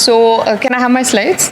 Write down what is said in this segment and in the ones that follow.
So can I have my slides?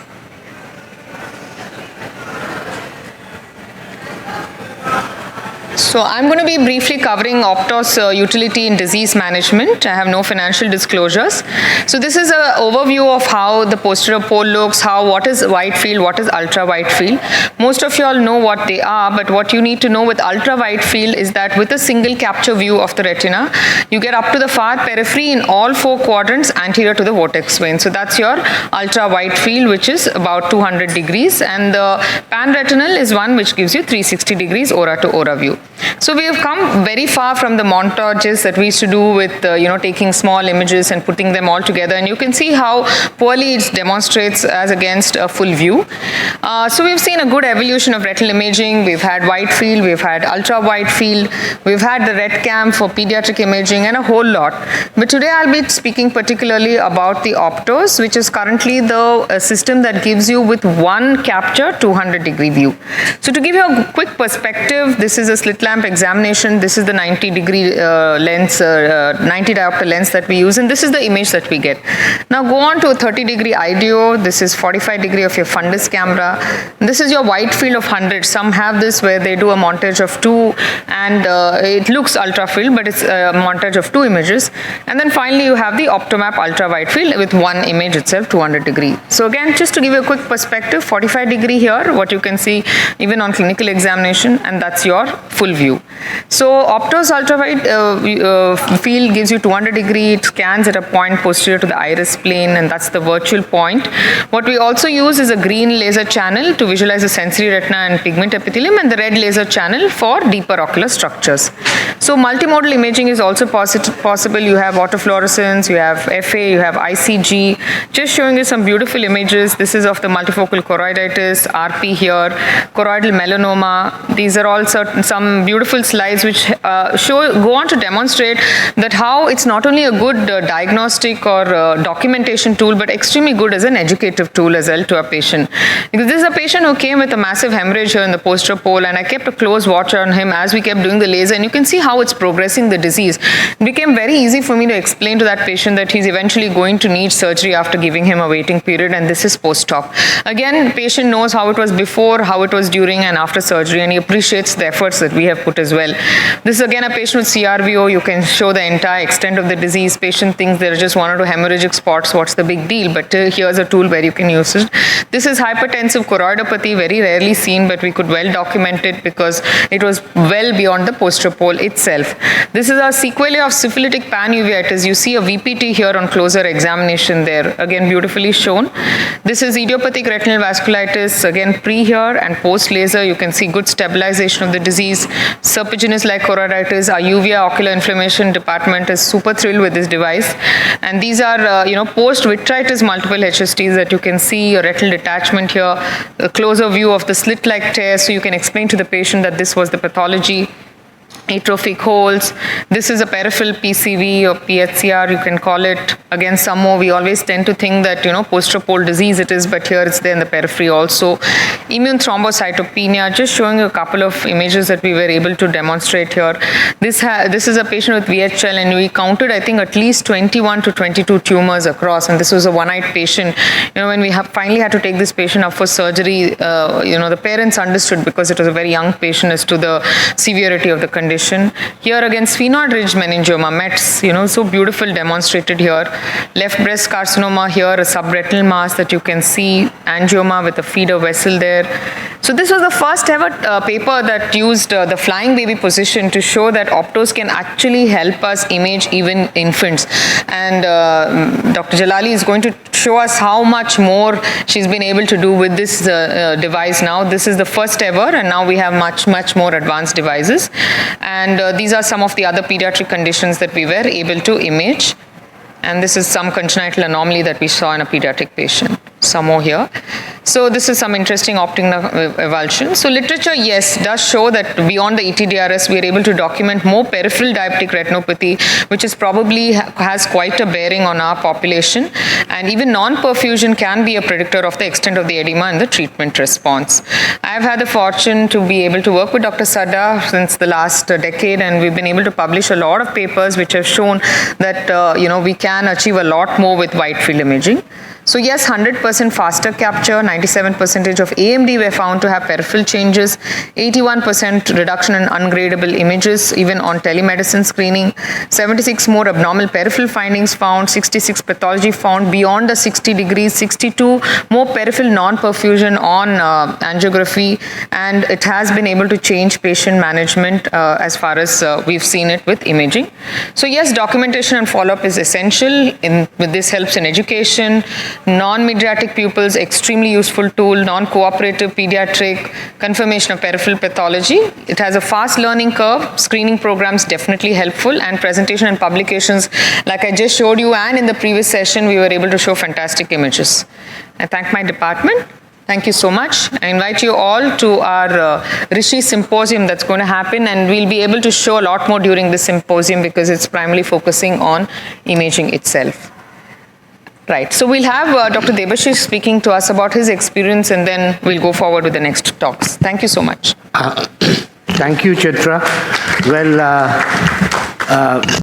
So I'm going to be briefly covering Optos utility in disease management. I have no financial disclosures. So this is an overview of how the posterior pole looks, what is wide field, what is ultra wide field. Most of you all know what they are, but what you need to know with ultra wide field is that with a single capture view of the retina, you get up to the far periphery in all 4 quadrants anterior to the vortex vein. So that's your ultra wide field, which is about 200 degrees, and the pan-retinal is one which gives you 360 degrees aura to aura view. So we have come very far from the montages that we used to do with taking small images and putting them all together, and you can see how poorly it demonstrates as against a full view. So we've seen a good evolution of retinal imaging. We've had wide field, we've had ultra wide field, we've had the red cam for pediatric imaging, and a whole lot. But today I'll be speaking particularly about the Optos, which is currently the system that gives you with one capture 200 degree view. So to give you a quick perspective, this is a slit lamp examination. This is the 90 degree lens, 90 diopter lens that we use, and this is the image that we get. Now go on to a 30 degree IDO. This is 45 degree of your fundus camera. This is your wide field of 100. Some have this where they do a montage of 2, and it looks ultra field, but it's a montage of 2 images. And then finally you have the Optomap ultra wide field with one image itself, 200 degree. So again, just to give you a quick perspective, 45 degree here, what you can see even on clinical examination, and that's your full view. So Optos ultra wide field gives you 200 degree. It scans at a point posterior to the iris plane, and that's the virtual point. What we also use is a green laser channel to visualize the sensory retina and pigment epithelium, and the red laser channel for deeper ocular structures. So multimodal imaging is also possible. You have autofluorescence, you have FA, you have ICG. Just showing you some beautiful images. This is of the multifocal choroiditis, RP here, choroidal melanoma. These are all some beautiful slides which go on to demonstrate that how it's not only a good diagnostic or documentation tool, but extremely good as an educative tool as well to a patient. Because this is a patient who came with a massive hemorrhage here in the posterior pole, and I kept a close watch on him as we kept doing the laser, and you can see how it's progressing the disease. It became very easy for me to explain to that patient that he's eventually going to need surgery after giving him a waiting period, and this is post-op. Again, the patient knows how it was before, how it was during and after surgery, and he appreciates the efforts that we have put as well. This is again a patient with CRVO. You can show the entire extent of the disease. Patient thinks there are just 1 or 2 hemorrhagic spots. What's the big deal? But here's a tool where you can use it. This is hypertensive choroidopathy, very rarely seen, but we could well document it because it was well beyond the posterior pole itself. This is a sequelae of syphilitic panuveitis. You see a VPT here on closer examination there. Again, beautifully shown. This is idiopathic retinal vasculitis. Again, pre here and post laser. You can see good stabilization of the disease. Serpiginous like choroiditis. Our uvea ocular inflammation department is super thrilled with this device. And these are, post vitritis multiple HSTs that you can see a retinal detachment here, a closer view of the slit-like tear, so you can explain to the patient that this was the pathology. Atrophic holes. This is a peripheral PCV or PHCR, you can call it. Again, some more, we always tend to think that, posterior pole disease it is, but here it's there in the periphery also. Immune thrombocytopenia, just showing a couple of images that we were able to demonstrate here. This is a patient with VHL, and we counted, I think, at least 21 to 22 tumors across, and this was a one-eyed patient. When we finally had to take this patient up for surgery, the parents understood because it was a very young patient as to the severity of the condition. Here again, sphenoid ridge meningioma, METS, so beautiful demonstrated here. Left breast carcinoma here, a subretinal mass that you can see, angioma with a feeder vessel there. So this was the first ever paper that used the flying baby position to show that Optos can actually help us image even infants. And Dr. Jalali is going to show us how much more she's been able to do with this device now. This is the first ever, and now we have much more advanced devices. And these are some of the other pediatric conditions that we were able to image. And this is some congenital anomaly that we saw in a pediatric patient. Some more here. So this is some interesting optic nerve avulsion. So literature, yes, does show that beyond the ETDRS, we are able to document more peripheral diabetic retinopathy, which is probably has quite a bearing on our population. And even non-perfusion can be a predictor of the extent of the edema and the treatment response. I have had the fortune to be able to work with Dr. Sadda since the last decade, and we've been able to publish a lot of papers which have shown that we can achieve a lot more with wide field imaging. So yes, 100% faster capture, 97% of AMD were found to have peripheral changes, 81% reduction in ungradable images, even on telemedicine screening, 76 more abnormal peripheral findings found, 66 pathology found beyond the 60 degrees, 62 more peripheral non-perfusion on angiography, and it has been able to change patient management as far as we've seen it with imaging. So yes, documentation and follow-up is essential. This helps in education. Non-mydriatic pupils, extremely useful tool. Non-cooperative pediatric, confirmation of peripheral pathology. It has a fast learning curve. Screening programs definitely helpful, and presentation and publications, like I just showed you, and in the previous session, we were able to show fantastic images. I thank my department. Thank you so much. I invite you all to our Rishi symposium that's going to happen, and we'll be able to show a lot more during this symposium because it's primarily focusing on imaging itself. Right. So we'll have Dr. Debashish speaking to us about his experience, and then we'll go forward with the next talks. Thank you so much. Thank you, Chaitra. Well,